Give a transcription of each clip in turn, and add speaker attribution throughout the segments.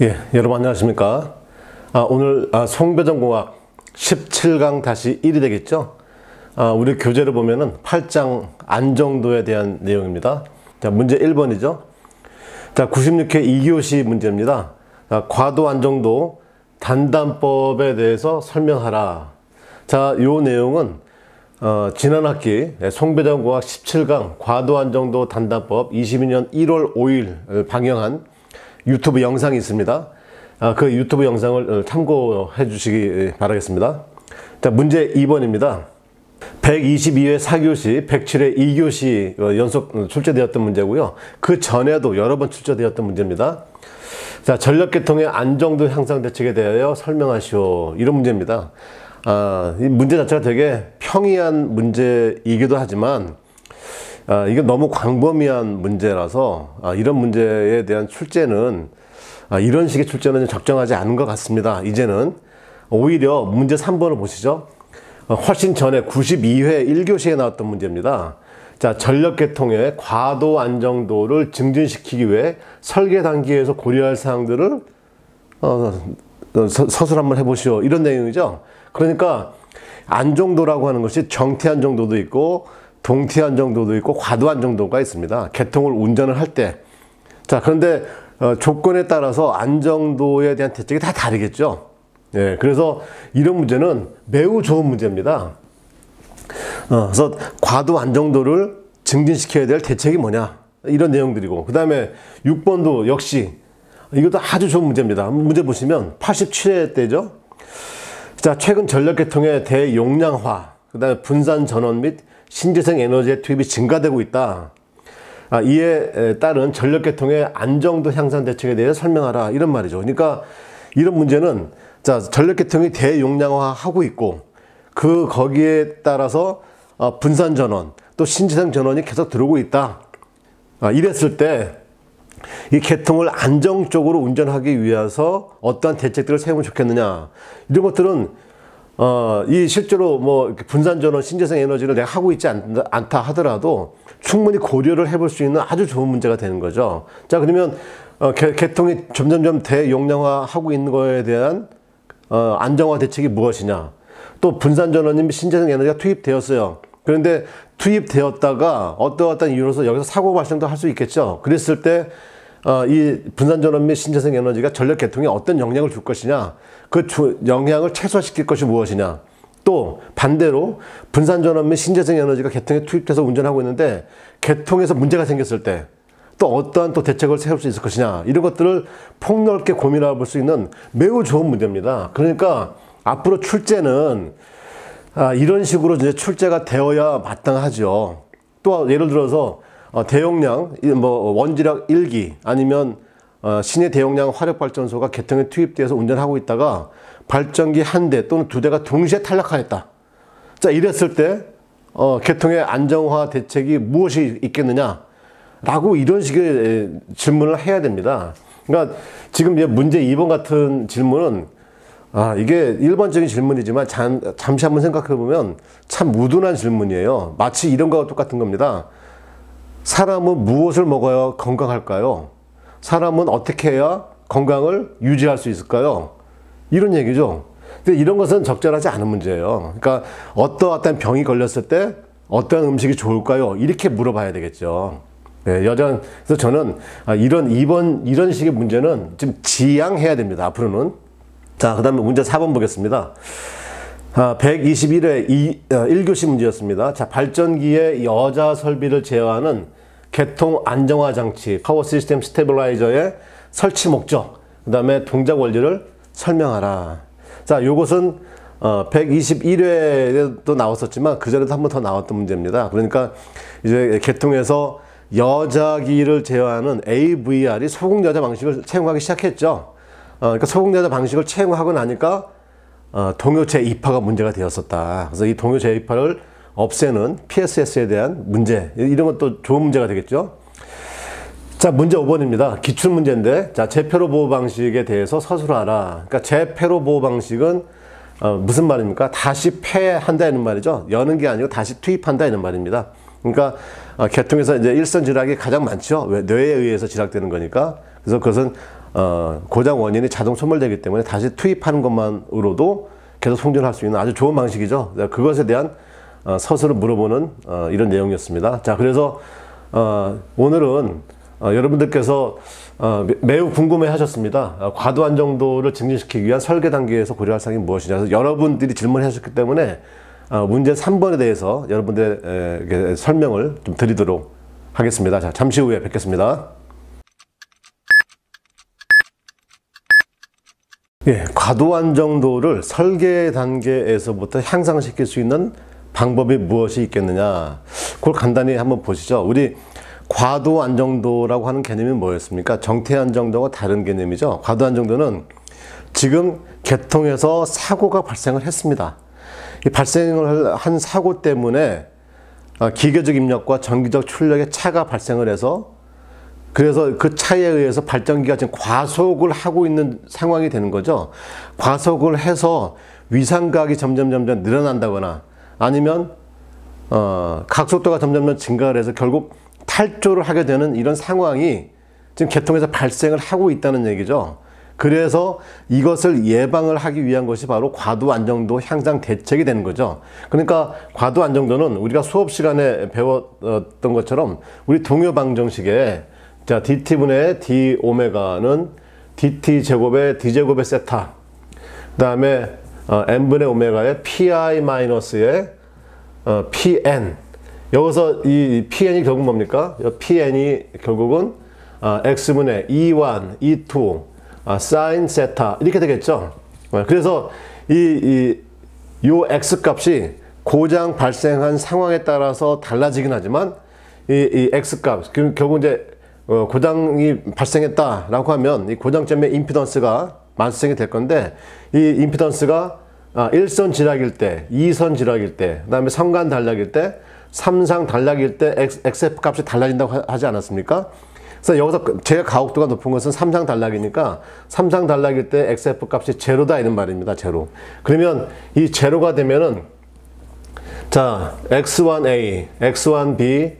Speaker 1: 예, 여러분 안녕하십니까? 오늘 송배전공학 17강-1이 되겠죠? 우리 교재를 보면은 8장 안정도에 대한 내용입니다. 자, 문제 1번이죠. 자, 96회 2교시 문제입니다. 과도 안정도 단단법에 대해서 설명하라. 자, 요 내용은 지난 학기 송배전공학 17강 과도 안정도 단단법 22년 1월 5일 방영한 유튜브 영상이 있습니다. 그 유튜브 영상을 참고해 주시기 바라겠습니다. 자, 문제 2번입니다. 122회 4교시, 107회 2교시 연속 출제되었던 문제고요. 그 전에도 여러 번 출제되었던 문제입니다. 자, 전력계통의 안정도 향상 대책에 대하여 설명하시오. 이런 문제입니다. 이 문제 자체가 되게 평이한 문제이기도 하지만 이게 너무 광범위한 문제라서 이런 문제에 대한 출제는 이런 식의 출제는 적정하지 않은 것 같습니다. 이제는 오히려 문제 3번을 보시죠. 훨씬 전에 92회 1교시에 나왔던 문제입니다. 자, 전력계통의 과도 안정도를 증진시키기 위해 설계 단계에서 고려할 사항들을 서술 한번 해보시오. 이런 내용이죠. 그러니까 안정도라고 하는 것이 정태 안정도도 있고 동태 안정도도 있고 과도 안정도가 있습니다. 계통을 운전을 할 때. 자, 그런데 조건에 따라서 안정도에 대한 대책이 다 다르겠죠. 예, 그래서 이런 문제는 매우 좋은 문제입니다. 그래서 과도 안정도를 증진시켜야 될 대책이 뭐냐, 이런 내용들이고, 그 다음에 6번도 역시 이것도 아주 좋은 문제입니다. 문제 보시면 87회 때죠. 자, 최근 전력계통의 대용량화, 그 다음에 분산 전원 및 신재생 에너지의 투입이 증가되고 있다. 이에 따른 전력계통의 안정도 향상 대책에 대해 설명하라. 이런 말이죠. 그러니까 이런 문제는 자, 전력계통이 대용량화하고 있고 거기에 따라서 분산 전원 또 신재생 전원이 계속 들어오고 있다. 이랬을 때 이 계통을 안정적으로 운전하기 위해서 어떠한 대책들을 세우면 좋겠느냐. 이런 것들은 이 실제로 뭐 분산 전원, 신재생 에너지를 내가 하고 있지 않다 하더라도 충분히 고려를 해볼 수 있는 아주 좋은 문제가 되는 거죠. 자, 그러면 계통이 점점점 대용량화하고 있는 거에 대한 안정화 대책이 무엇이냐. 또 분산 전원이 신재생 에너지가 투입되었어요. 그런데 투입되었다가 어떠한 이유로서 여기서 사고 발생도 할 수 있겠죠. 그랬을 때 이 분산 전원 및 신재생 에너지가 전력 계통에 어떤 영향을 줄 것이냐, 그 영향을 최소화시킬 것이 무엇이냐. 또 반대로 분산 전원 및 신재생 에너지가 계통에 투입돼서 운전하고 있는데 계통에서 문제가 생겼을 때 또 어떠한 또 대책을 세울 수 있을 것이냐, 이런 것들을 폭넓게 고민해 볼 수 있는 매우 좋은 문제입니다. 그러니까 앞으로 출제는 이런 식으로 이제 출제가 되어야 마땅하죠. 또 예를 들어서 대용량, 뭐 원자력 1기 아니면 신의 대용량 화력발전소가 계통에 투입돼서 운전하고 있다가 발전기 한 대 또는 두 대가 동시에 탈락하였다. 자, 이랬을 때 계통의 안정화 대책이 무엇이 있겠느냐 라고 이런 식의 질문을 해야 됩니다. 그러니까 지금 문제 2번 같은 질문은 이게 일반적인 질문이지만 잠시 한번 생각해 보면 참 무둔한 질문이에요. 마치 이런 거와 똑같은 겁니다. 사람은 무엇을 먹어야 건강할까요? 사람은 어떻게 해야 건강을 유지할 수 있을까요? 이런 얘기죠. 근데 이런 것은 적절하지 않은 문제예요. 그러니까 어떠한 병이 걸렸을 때 어떠한 음식이 좋을까요? 이렇게 물어봐야 되겠죠. 네, 그래서 저는 이런 식의 문제는 좀 지양해야 됩니다. 앞으로는. 자, 그 다음에 문제 4번 보겠습니다. 121회 1교시 문제였습니다. 자, 발전기의 여자 설비를 제어하는 계통 안정화 장치, 파워 시스템 스테빌라이저의 설치 목적, 그 다음에 동작 원리를 설명하라. 자, 요것은 121회에도 나왔었지만 그 전에도 한 번 더 나왔던 문제입니다. 그러니까 이제 계통에서 여자기를 제어하는 AVR이 소극여자 방식을 채용하기 시작했죠. 그러니까 소극여자 방식을 채용하고 나니까 동요 재입하가 문제가 되었었다. 그래서 이 동요 재입하를 없애는 PSS에 대한 문제, 이런 것도 좋은 문제가 되겠죠. 자, 문제 5번입니다. 기출문제인데, 자, 재폐로 보호 방식에 대해서 서술하라. 그러니까 재폐로 보호 방식은 무슨 말입니까? 다시 폐한다 이런 말이죠. 여는 게 아니고 다시 투입한다 이런 말입니다. 그러니까 계통에서 이제 일선 지락이 가장 많죠. 왜? 뇌에 의해서 지락되는 거니까. 그래서 그것은 고장 원인이 자동 소멸되기 때문에 다시 투입하는 것만으로도 계속 송전할 수 있는 아주 좋은 방식이죠. 그것에 대한 서술을 물어보는 이런 내용이었습니다. 자, 그래서 오늘은 여러분들께서 매우 궁금해 하셨습니다. 과도한 정도를 증진시키기 위한 설계 단계에서 고려할 사항이 무엇이냐. 그래서 여러분들이 질문을 하셨기 때문에 문제 3번에 대해서 여러분들에게 설명을 좀 드리도록 하겠습니다. 자, 잠시 후에 뵙겠습니다. 예, 과도한 정도를 설계 단계에서부터 향상시킬 수 있는 방법이 무엇이 있겠느냐. 그걸 간단히 한번 보시죠. 우리 과도 안정도라고 하는 개념이 뭐였습니까? 정태 안정도와 다른 개념이죠. 과도 안정도는 지금 계통에서 사고가 발생을 했습니다. 이 발생을 한 사고 때문에 기계적 입력과 전기적 출력의 차가 발생을 해서 그래서 그 차에 의해서 발전기가 지금 과속을 하고 있는 상황이 되는 거죠. 과속을 해서 위상각이 점점 늘어난다거나 아니면 각속도가 점점 증가를 해서 결국 탈조를 하게 되는 이런 상황이 지금 계통에서 발생을 하고 있다는 얘기죠. 그래서 이것을 예방을 하기 위한 것이 바로 과도 안정도 향상 대책이 되는 거죠. 그러니까 과도 안정도는 우리가 수업 시간에 배웠던 것처럼 우리 동요 방정식에 자, dt분의 d 오메가는 dt 제곱의 d 제곱의 세타, 그 다음에 n분의 오메가의 pi 마이너스의 pn. 여기서 이 pn이 결국 뭡니까? pn이 결국은 x분의 e1, e2, sin 세타 이렇게 되겠죠. 그래서 요 x 값이 고장 발생한 상황에 따라서 달라지긴 하지만 이 x 값 결국 이제 고장이 발생했다라고 하면 이 고장점의 임피던스가 발생이 될 건데 이 임피던스가 1선 지락일 때, 2선 지락일 때, 그 다음에 성간 단락일 때, 3상 단락일 때 XF 값이 달라진다고 하지 않았습니까? 그래서 여기서 제가 가혹도가 높은 것은 3상 단락이니까 3상 단락일 때 XF 값이 제로다 이런 말입니다. 제로. 그러면 이 제로가 되면은 자, X1A, X1B,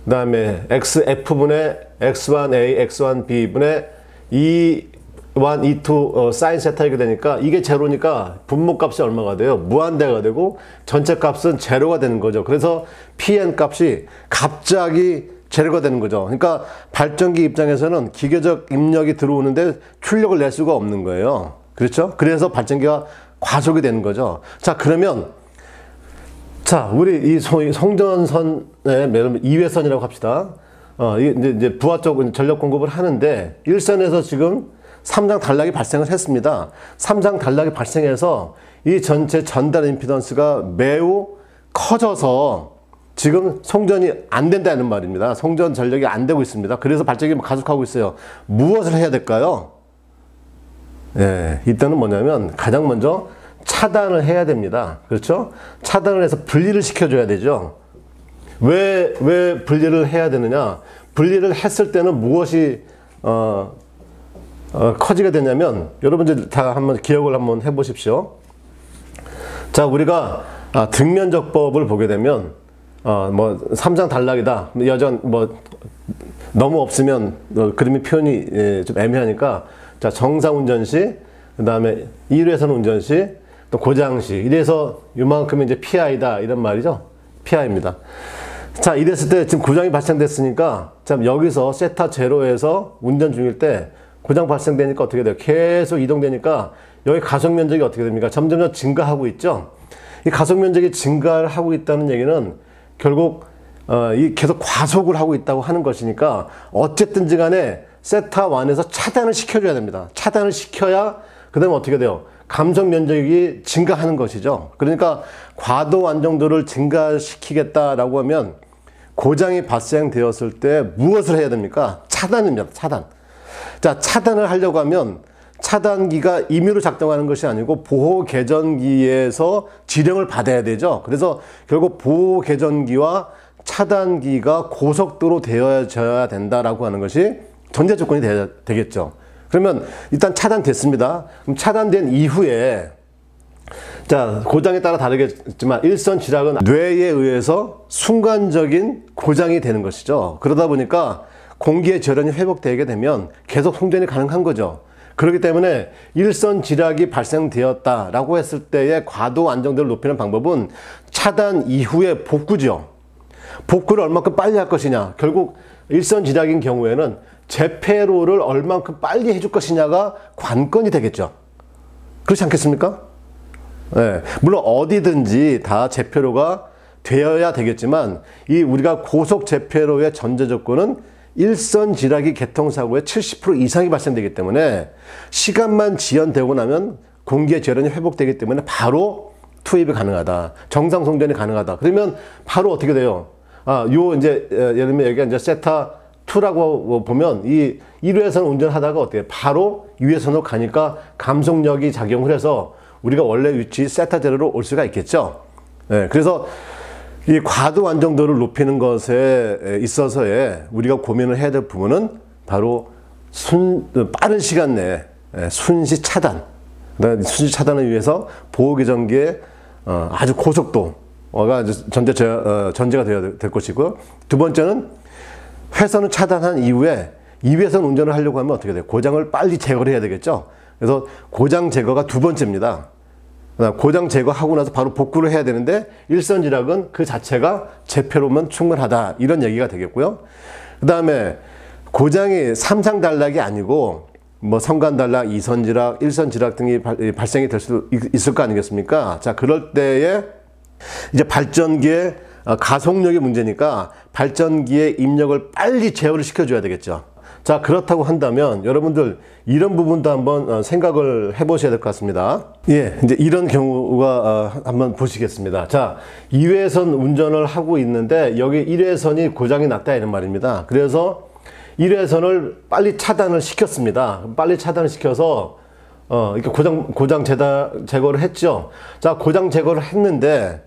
Speaker 1: 그 다음에 XF분의 X1A, X1B분의 E1, E2 사인 세타 이렇게 되니까 이게 제로니까 분모값이 얼마가 돼요? 무한대가 되고 전체 값은 제로가 되는 거죠. 그래서 PN 값이 갑자기 제로가 되는 거죠. 그러니까 발전기 입장에서는 기계적 입력이 들어오는데 출력을 낼 수가 없는 거예요. 그렇죠? 그래서 발전기가 과속이 되는 거죠. 자, 그러면 자, 우리 이 송전선의 2회선이라고 합시다. 이제 부하 쪽 전력 공급을 하는데 1선에서 지금 3상 단락이 발생을 했습니다. 3상 단락이 발생해서 이 전체 전달 임피던스가 매우 커져서 지금 송전이 안 된다는 말입니다. 송전 전력이 안 되고 있습니다. 그래서 발전기가 가속하고 있어요. 무엇을 해야 될까요? 예, 이때는 뭐냐면 가장 먼저 차단을 해야 됩니다. 그렇죠? 차단을 해서 분리를 시켜줘야 되죠. 왜 분리를 해야 되느냐? 분리를 했을 때는 무엇이 커지게 되냐면 여러분들 다 한번 기억을 한번 해보십시오. 자, 우리가 등면적법을 보게 되면 뭐 3상 단락이다. 여전 뭐 너무 없으면 그림이 표현이 좀 애매하니까 자, 정상 운전 시, 그 다음에 1회선 운전 시, 또 고장 시, 이래서 이만큼이 이제 PI다 이런 말이죠. PI입니다. 자, 이랬을 때 지금 고장이 발생됐으니까 참 여기서 세타 제로에서 운전 중일 때 고장 발생되니까 어떻게 돼요? 계속 이동되니까 여기 가속 면적이 어떻게 됩니까? 점점 증가하고 있죠. 이 가속 면적이 증가를 하고 있다는 얘기는 결국 이 계속 과속을 하고 있다고 하는 것이니까 어쨌든지 간에 세타 1에서 차단을 시켜줘야 됩니다. 차단을 시켜야 그 다음에 어떻게 돼요? 감속 면적이 증가하는 것이죠. 그러니까 과도 안정도를 증가시키겠다라고 하면 고장이 발생되었을 때 무엇을 해야 됩니까? 차단입니다. 차단. 자, 차단을 하려고 하면 차단기가 임의로 작동하는 것이 아니고 보호 개전기에서 지령을 받아야 되죠. 그래서 결국 보호 개전기와 차단기가 고속도로 되어져야 된다라고 하는 것이 전제 조건이 되겠죠. 그러면 일단 차단됐습니다. 그럼 차단된 이후에 자, 고장에 따라 다르겠지만 일선 지락은 뇌에 의해서 순간적인 고장이 되는 것이죠. 그러다 보니까 공기의 절연이 회복되게 되면 계속 송전이 가능한 거죠. 그렇기 때문에 일선 지략이 발생되었다라고 했을 때의 과도 안정도를 높이는 방법은 차단 이후의 복구죠. 복구를 얼마큼 빨리 할 것이냐. 결국 일선 지략인 경우에는 재폐로를 얼만큼 빨리 해줄 것이냐가 관건이 되겠죠. 그렇지 않겠습니까? 네. 물론 어디든지 다 재폐로가 되어야 되겠지만 이 우리가 고속 재폐로의 전제 조건은 일선 지략이 개통사고의 70% 이상이 발생되기 때문에 시간만 지연되고 나면 공기의 절연이 회복되기 때문에 바로 투입이 가능하다. 정상 송전이 가능하다. 그러면 바로 어떻게 돼요? 요 이제 예를 들면 여기가 이제 세타 2라고 보면 이 1회선 운전하다가 어때요? 바로 2회선으로 가니까 감속력이 작용을 해서 우리가 원래 위치 세타 제로로 올 수가 있겠죠. 네, 그래서 이 과도 안정도를 높이는 것에 있어서의 우리가 고민을 해야 될 부분은 바로 빠른 시간 내에 순시 차단. 순시 차단을 위해서 보호기전기의 아주 고속도가 전제가 되어야 될 것이고요. 두 번째는 회선을 차단한 이후에 2회선 운전을 하려고 하면 어떻게 돼요? 고장을 빨리 제거를 해야 되겠죠. 그래서 고장 제거가 두 번째입니다. 고장 제거하고 나서 바로 복구를 해야 되는데 일선 지략은 그 자체가 재폐로면 충분하다. 이런 얘기가 되겠고요. 그 다음에 고장이 삼상 단락이 아니고 뭐 성간 단락, 이선 지략, 일선 지략 등이 발생이 될 수 있을 거 아니겠습니까? 자, 그럴 때에 이제 발전기의 가속력이 문제니까 발전기의 입력을 빨리 제어를 시켜줘야 되겠죠. 자, 그렇다고 한다면 여러분들 이런 부분도 한번 생각을 해보셔야 될 것 같습니다. 예, 이제 이런 경우가 한번 보시겠습니다. 자, 2회선 운전을 하고 있는데 여기 1회선이 고장이 났다 이런 말입니다. 그래서 1회선을 빨리 차단을 시켰습니다. 빨리 차단을 시켜서 이렇게 고장 제거를 했죠. 자, 고장 제거를 했는데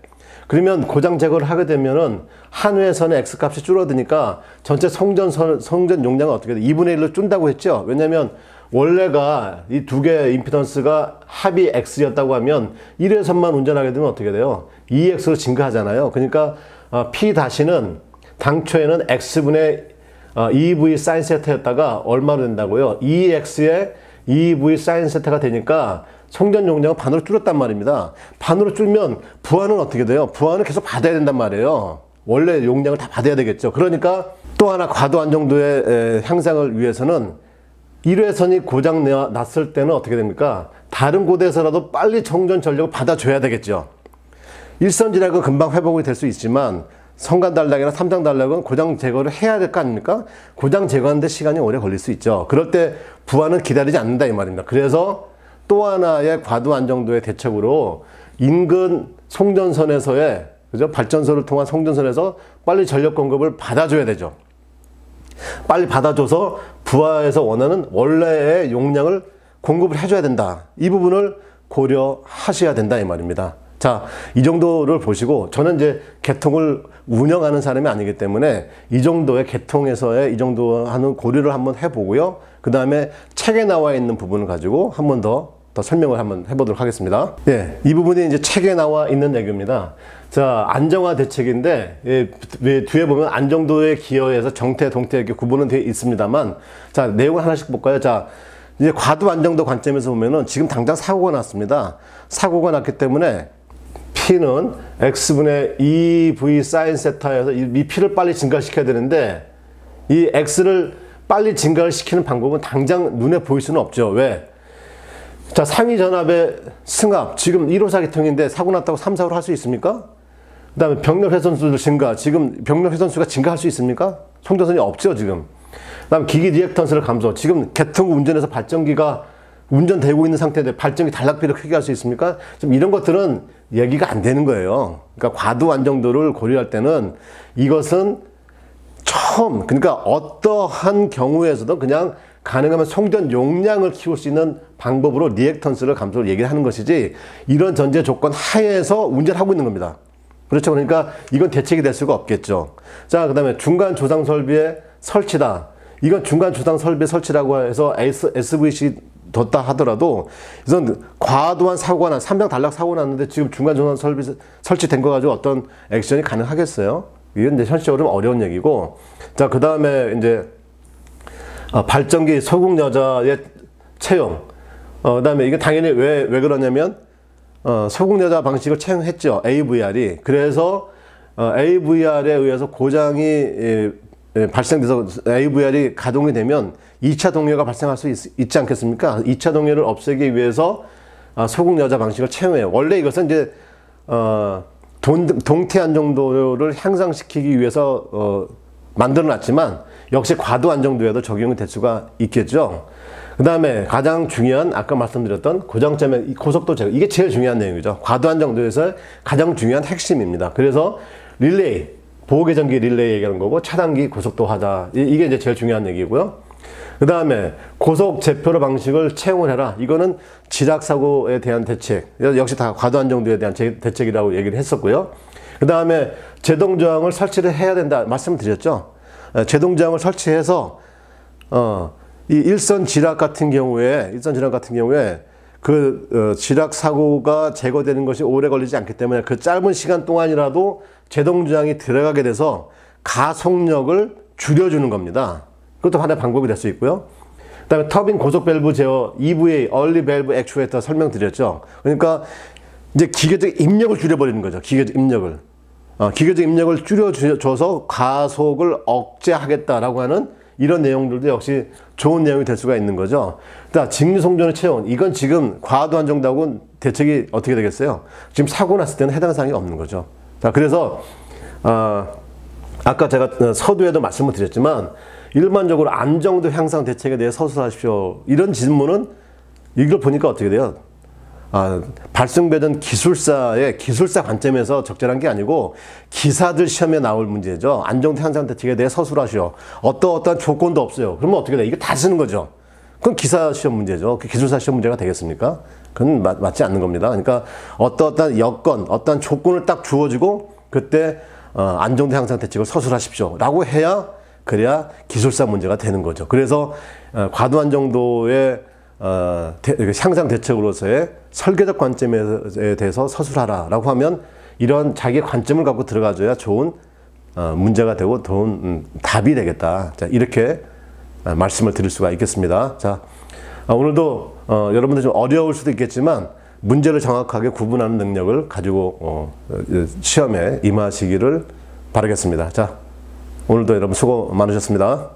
Speaker 1: 그러면 고장 제거를 하게 되면은 한 회선의 X값이 줄어드니까 전체 송전 용량은 어떻게 돼? 2분의 1로 준다고 했죠. 왜냐면 원래가 이 두 개의 임피던스가 합이 X였다고 하면 1회선만 운전하게 되면 어떻게 돼요? 2X로 증가하잖아요. 그러니까 P-는 당초에는 X분의 2V sin 세타였다가 얼마로 된다고요? 2X의 2V sin 세타가 되니까 송전 용량은 반으로 줄었단 말입니다. 반으로 줄면 부하는 어떻게 돼요? 부하는 계속 받아야 된단 말이에요. 원래 용량을 다 받아야 되겠죠. 그러니까 또 하나 과도 안정도의 향상을 위해서는 1회선이 고장 났을 때는 어떻게 됩니까? 다른 곳에서라도 빨리 청전 전력을 받아줘야 되겠죠. 일선 지략은 금방 회복이 될 수 있지만 성간 단락이나 삼상 단락은 고장 제거를 해야 될 거 아닙니까? 고장 제거하는데 시간이 오래 걸릴 수 있죠. 그럴 때 부하는 기다리지 않는다 이 말입니다. 그래서 또 하나의 과도 안정도의 대책으로 인근 송전선에서의 그죠? 발전소를 통한 송전선에서 빨리 전력 공급을 받아줘야 되죠. 빨리 받아줘서 부하에서 원하는 원래의 용량을 공급을 해줘야 된다. 이 부분을 고려하셔야 된다 이 말입니다. 자, 이 정도를 보시고 저는 이제 개통을 운영하는 사람이 아니기 때문에 이 정도의 개통에서의 이 정도 하는 고려를 한번 해보고요. 그 다음에 책에 나와 있는 부분을 가지고 한 번 더 설명을 한번 해보도록 하겠습니다. 예, 이 부분이 이제 책에 나와 있는 내용입니다. 자, 안정화 대책인데, 예, 뒤에 보면 안정도에 기여해서 정태, 동태 이렇게 구분은 되어 있습니다만, 자, 내용을 하나씩 볼까요? 자, 이제 과도 안정도 관점에서 보면은 지금 당장 사고가 났습니다. 사고가 났기 때문에 P는 X분의 2V sin 세타에서 이 P를 빨리 증가시켜야 되는데, 이 X를 빨리 증가를 시키는 방법은 당장 눈에 보일 수는 없죠. 왜? 자, 상위 전압의 승합, 지금 1호사 계통인데 사고 났다고 3, 4호로 할 수 있습니까? 그 다음에 병력 회선수 증가, 지금 병력 회선수가 증가할 수 있습니까? 송전선이 없죠, 지금. 그 다음에 기기 리액턴스를 감소, 지금 개통 운전에서 발전기가 운전되고 있는 상태인데 발전기 단락비를 크게 할 수 있습니까? 좀 이런 것들은 얘기가 안 되는 거예요. 그러니까 과도 안정도를 고려할 때는 이것은 그러니까 어떠한 경우에서도 그냥 가능하면 송전 용량을 키울 수 있는 방법으로 리액턴스를 감소를 얘기를 하는 것이지 이런 전제 조건 하에서 운전하고 있는 겁니다. 그렇죠. 그러니까 이건 대책이 될 수가 없겠죠. 자, 그 다음에 중간 조상 설비의 설치다. 이건 중간 조상 설비 설치라고 해서 SVC 뒀다 하더라도 이건 과도한 사고가 난, 삼상 단락 사고 났는데 지금 중간 조상 설비 설치된 거 가지고 어떤 액션이 가능하겠어요? 이건 이제 현실적으로 어려운 얘기고. 자, 그 다음에 이제 발전기 소국 여자의 채용. 그다음에 이게 당연히 왜 그러냐면 소국 여자 방식을 채용했죠. AVR이. 그래서 AVR에 의해서 고장이 발생돼서 AVR이 가동이 되면 2차 동료가 발생할 수 있지 않겠습니까? 2차 동료를 없애기 위해서 소국 여자 방식을 채용해요. 원래 이것은 이제 동태 안정도를 향상시키기 위해서 만들어놨지만 역시 과도 안정도에도 적용이 될 수가 있겠죠. 그 다음에 가장 중요한 아까 말씀드렸던 고정점의 고속도 제거, 이게 제일 중요한 내용이죠. 과도 안정도에서 가장 중요한 핵심입니다. 그래서 릴레이, 보호계전기 릴레이 얘기하는 거고 차단기 고속도 하자, 이게 이제 제일 중요한 얘기고요. 그 다음에 고속 제표로 방식을 채용을 해라. 이거는 지락사고에 대한 대책, 역시 다 과도 안정도에 대한 대책이라고 얘기를 했었고요. 그 다음에 제동저항을 설치를 해야 된다 말씀드렸죠. 제동저항을 설치해서 이 일선 지락 같은 경우에 그 지락 사고가 제거되는 것이 오래 걸리지 않기 때문에 그 짧은 시간 동안이라도 제동저항이 들어가게 돼서 가속력을 줄여주는 겁니다. 그것도 하나의 방법이 될 수 있고요. 그 다음에 터빈 고속 밸브 제어 EVA, Early Valve Actuator 설명드렸죠. 그러니까 이제 기계적 입력을 줄여버리는 거죠. 기계적 입력을. 기계적 입력을 줄여줘서 가속을 억제하겠다라고 하는 이런 내용들도 역시 좋은 내용이 될 수가 있는 거죠. 그러니까 직류송전의 체온, 이건 지금 과도 안정도하고 대책이 어떻게 되겠어요? 지금 사고 났을 때는 해당 사항이 없는 거죠. 자, 그래서 아까 제가 서두에도 말씀을 드렸지만 일반적으로 안정도 향상 대책에 대해 서술하십시오. 이런 질문은 이걸 보니까 어떻게 돼요? 발승배전 기술사의 기술사 관점에서 적절한 게 아니고 기사들 시험에 나올 문제죠. 안정도 향상 대책에 대해 서술하시오. 어떠한 조건도 없어요. 그러면 어떻게 돼? 이거 다 쓰는 거죠. 그건 기사 시험 문제죠. 기술사 시험 문제가 되겠습니까? 그건 맞지 않는 겁니다. 그러니까 어떠한 여건, 어떠한 조건을 딱 주어지고 그때 안정도 향상 대책을 서술하십시오. 라고 해야 그래야 기술사 문제가 되는 거죠. 그래서 과도 안정도의 향상 대책으로서의 설계적 관점에 대해서 서술하라라고 하면 이런 자기의 관점을 갖고 들어가줘야 좋은 문제가 되고 좋은 답이 되겠다. 자, 이렇게 말씀을 드릴 수가 있겠습니다. 자, 오늘도 여러분들 좀 어려울 수도 있겠지만 문제를 정확하게 구분하는 능력을 가지고 시험에 임하시기를 바라겠습니다. 자, 오늘도 여러분 수고 많으셨습니다.